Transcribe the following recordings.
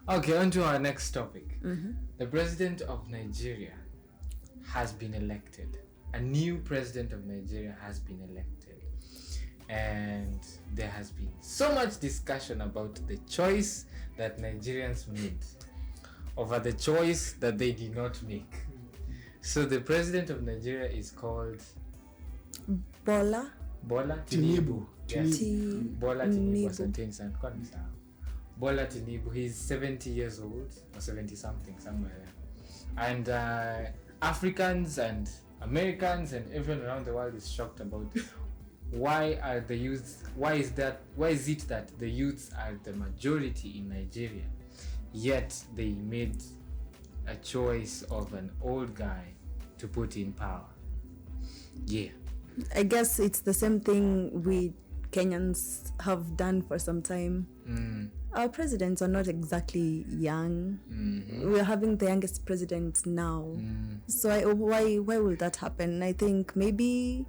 Okay, on to our next topic. The president of Nigeria has been elected. A new president of Nigeria has been elected. And there has been so much discussion about the choice that Nigerians made over the choice that they did not make. So the president of Nigeria is called Bola Tinubu. Yes. Bola Tinubu. Tinubu. Bola Tinubu. He's 70 years old or 70 something, somewhere there. And Africans and Americans and everyone around the world is shocked about why is it that the youths are the majority in Nigeria, yet they made a choice of an old guy to put in power. Yeah. I guess it's the same thing we Kenyans have done for some time. Our presidents are not exactly young. We're having the youngest president now. So why will that happen? I think maybe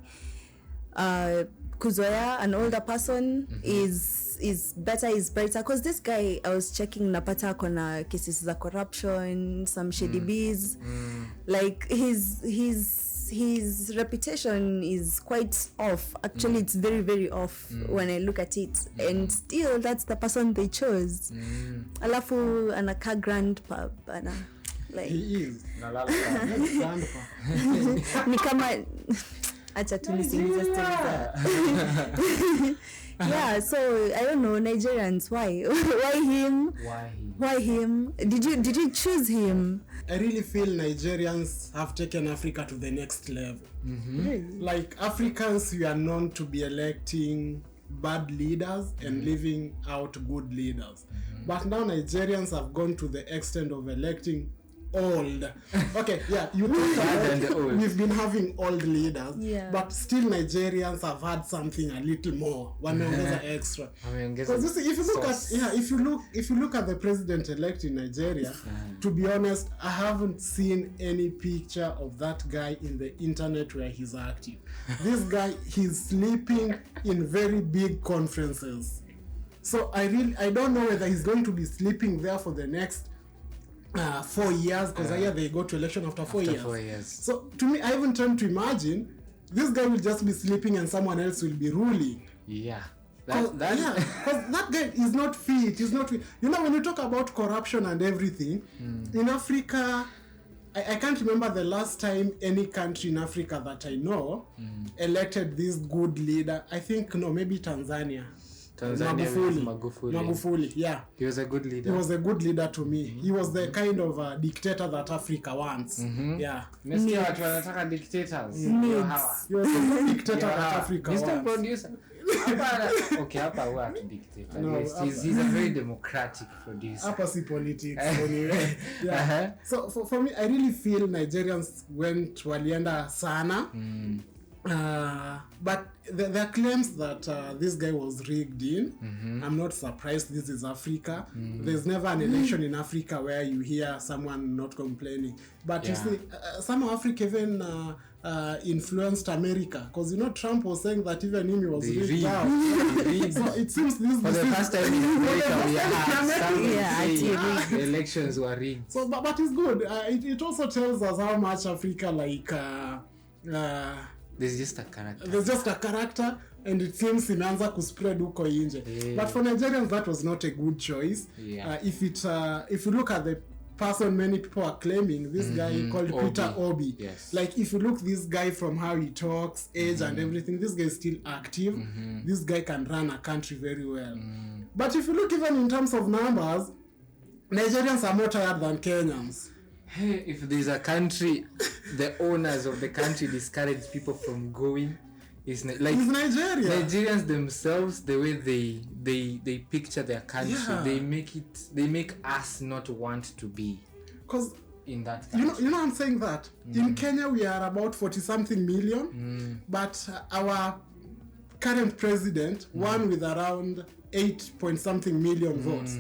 kuzoea an older person is better, because this guy, I was checking, napata kona cases za corruption, some shady bees. Like his reputation is quite off. Actually, it's very, very off when I look at it. And still, that's the person they chose. Alafu anaka grandpa bana. Like He is. ni kama acha tu nisingize stories za. Yeah, so I don't know, Nigerians, why him? Why him? Did you choose him? I really feel Nigerians have taken Africa to the next level. Like Africans, we are known to be electing bad leaders and leaving out good leaders. But now Nigerians have gone to the extent of electing old. Okay, yeah, you talked about we've been having old leaders, but still Nigerians have had something a little more. Wameongeza extra. Because if you look at the president elect in Nigeria, to be honest, I haven't seen any picture of that guy in the internet where he's active. This guy, he's sleeping in very big conferences. So I don't know whether he's going to be sleeping there for the next 4 years, because they go to election after 4 years. So to me, I even tend to imagine this guy will just be sleeping and someone else will be ruling. Yeah. Because that guy is not fit. He's not fit. You know, when you talk about corruption and everything, in Africa, I can't remember the last time any country in Africa that I know elected this good leader. I think, maybe Tanzania. Magufuli, yeah. He was a good leader. He was a good leader to me. He was the kind of dictator that Africa wants. Yeah. Mesikia watu wanataka dictators. He was a dictator that Africa wants. Mr. Producer. Hapa huwa atu dictator. No, he's a very democratic producer. Hapa si politics anyway. Yeah. So for me, I really feel Nigerians walienda sana. But there are claims that this guy was rigged in. I'm not surprised. This is Africa. There's never an election in Africa where you hear someone not complaining. But you see, some of Africa even influenced America, because Trump was saying that even him was rigged out. So it seems this for the first time in America we have the elections were rigged. So but it's good. It also tells us how much Africa there's just a character. And it seems imeanza kuspread huko nje. But for Nigerians, that was not a good choice. If you look at the person many people are claiming, this guy called Peter Obi. Yes. Like if you look this guy from how he talks, age and everything, this guy is still active. This guy can run a country very well. But if you look even in terms of numbers, Nigerians are more tired than Kenyans. Hey, if there's a country, the owners of the country discourage people from going, it's Nigeria. Nigerians themselves, the way they picture their country, they make us not want to be. Because in that country. You know I'm saying that in Kenya we are about 40-something million, but our current president won with around 8-point-something million votes.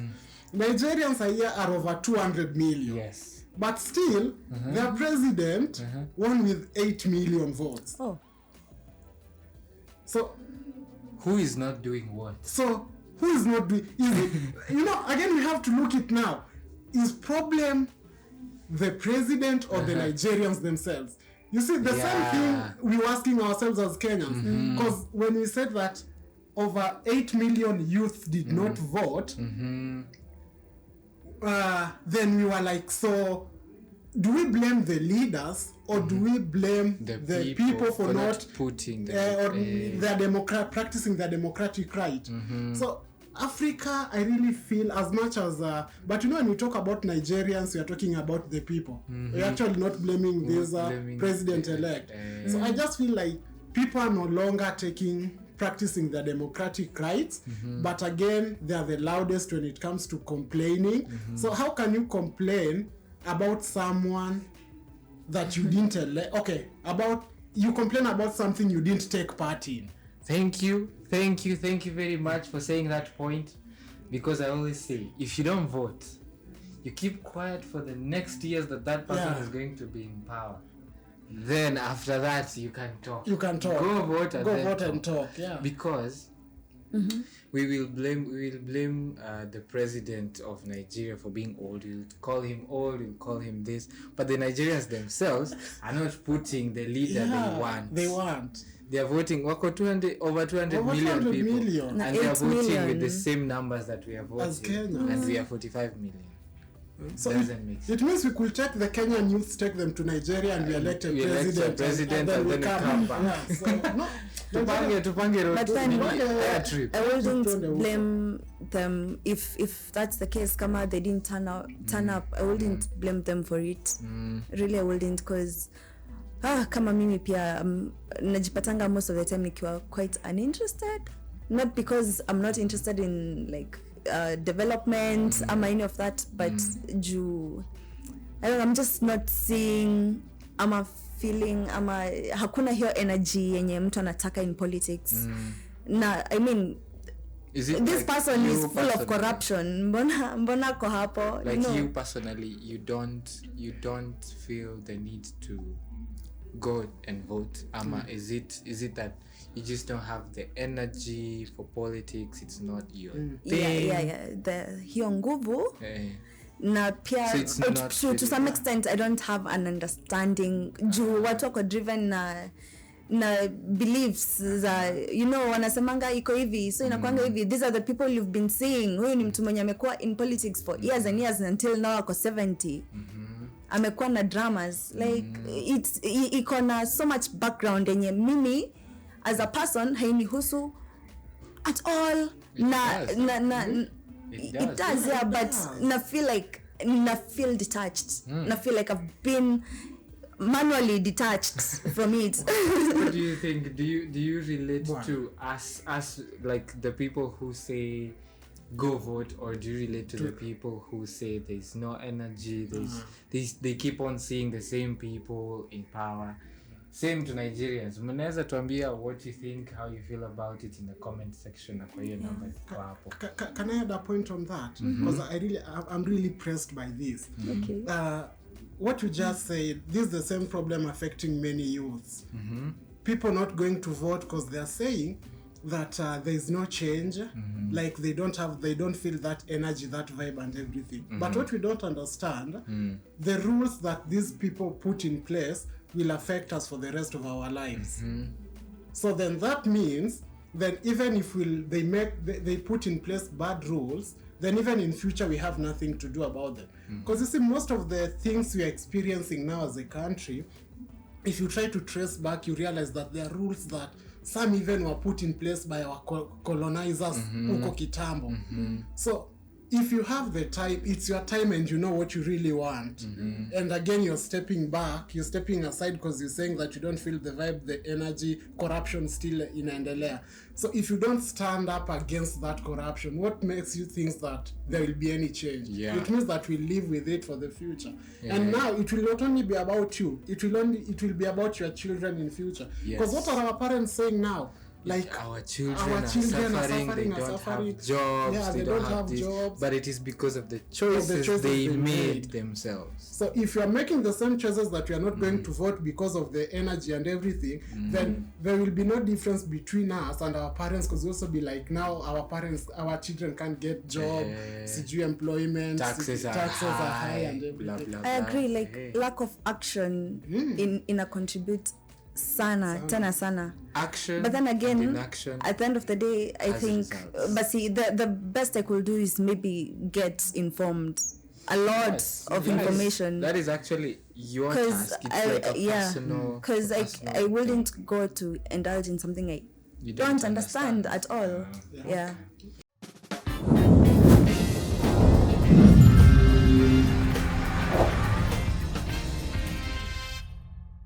Nigerians are over 200 million. Yes. But still, their president won with 8 million votes. Oh. So, who is not doing what? So, who is not doing? Is it, again, we have to look it now. is problem the president or the Nigerians themselves? You see, the same thing we were asking ourselves as Kenyans. Because when we said that over 8 million youth did not vote, then we were like, so do we blame the leaders or do we blame the people for not putting practicing their democratic right? So Africa, I really feel as much as but when we talk about Nigerians, we are talking about the people. We're actually not blaming this president-elect. So I just feel like people are no longer practicing their democratic rights, but again, they are the loudest when it comes to complaining. So how can you complain about someone that you didn't elect? Okay, you complain about something you didn't take part in. Thank you very much for saying that point, because I always say, if you don't vote, you keep quiet for the next years that person is going to be in power. Then after that, you can talk. Go vote and talk. Yeah. Because we will blame the president of Nigeria for being old. We'll call him old. We'll call him this. But the Nigerians themselves are not putting the leader they want. They are voting over 200 million people. And they are voting with the same numbers that we are voting. As Kenya. And we are 45 million. So it means we could take the Kenyan youth, take them to Nigeria, and we elect a president and then we come back. Yeah, so, no, but then I wouldn't blame them if that's the case. Kama they didn't turn up, I wouldn't blame them for it. Really, I wouldn't, because kama mimi pia najipatanga most of the time nikiwa quite uninterested, not because I'm not interested in like development ama any of that, but I don't know, I'm just not seeing ama feeling ama hakuna hiyo energy yenye mtu anataka in politics. Na I mean, this like person is full of corruption. Mbona ko hapo? Like you personally, you don't feel the need to go and vote, ama is it that you just don't have the energy for politics? It's not your thing. The hiyo nguvu na pia to some extent I don't have an understanding juu watu wako driven na beliefs za wanasemanga iko hivi, so inakwanga hivi, these are the people you've been seeing. Huyu ni mtu mwenye amekuwa in politics for years and years until now ako 70. Amekuwa na dramas like iko na so much background yenye mimi as a person hainihusu at all. It does, yeah, but na feel detached. Na feel like I've been manually detached from it. What do you think? Do you relate to us like the people who say go vote, or do you relate to the people who say there's no energy, they keep on seeing the same people in power? Same to Nigerians. Mnaweza tuambia what you think, how you feel about it in the comment section na kwa hiyo number iko hapo. Can I add a point on that? Because I'm really pressed by this. Okay. What you just said, this is the same problem affecting many youths. People not going to vote because they are saying that there is no change, like they don't feel that energy, that vibe and everything. But what we don't understand, the rules that these people put in place will affect us for the rest of our lives. So then that means that even if they put in place bad rules, then even in future we have nothing to do about them. Because you see, most of the things we are experiencing now as a country, if you try to trace back, you realize that there are rules that some even were put in place by our colonizers huko kitambo. So if you have the time, it's your time and you know what you really want. And again, you're stepping aside because you're saying that you don't feel the vibe, the energy, corruption still inaendelea. So if you don't stand up against that corruption, what makes you think that there will be any change? It means that we live with it for the future. And now it will not only be about you, it will be about your children in future. Because what are our parents saying now? Like our children are suffering, they don't have jobs, yeah, they don't have this, jobs, but it is because of the choices they made themselves. So if you are making the same choices that you are not going to vote because of the energy and everything, then there will be no difference between us and our parents, because also be like, now our children can't get job, employment, taxes are high and everything. Blah, blah, I agree, like lack of action in a contribute sana. Action, but then again, inaction, at the end of the day, I think results. but see, the best I could do is maybe get informed a lot of information. That is actually your task. It's like a personal, because I wouldn't go to indulge in something I you don't understand at all.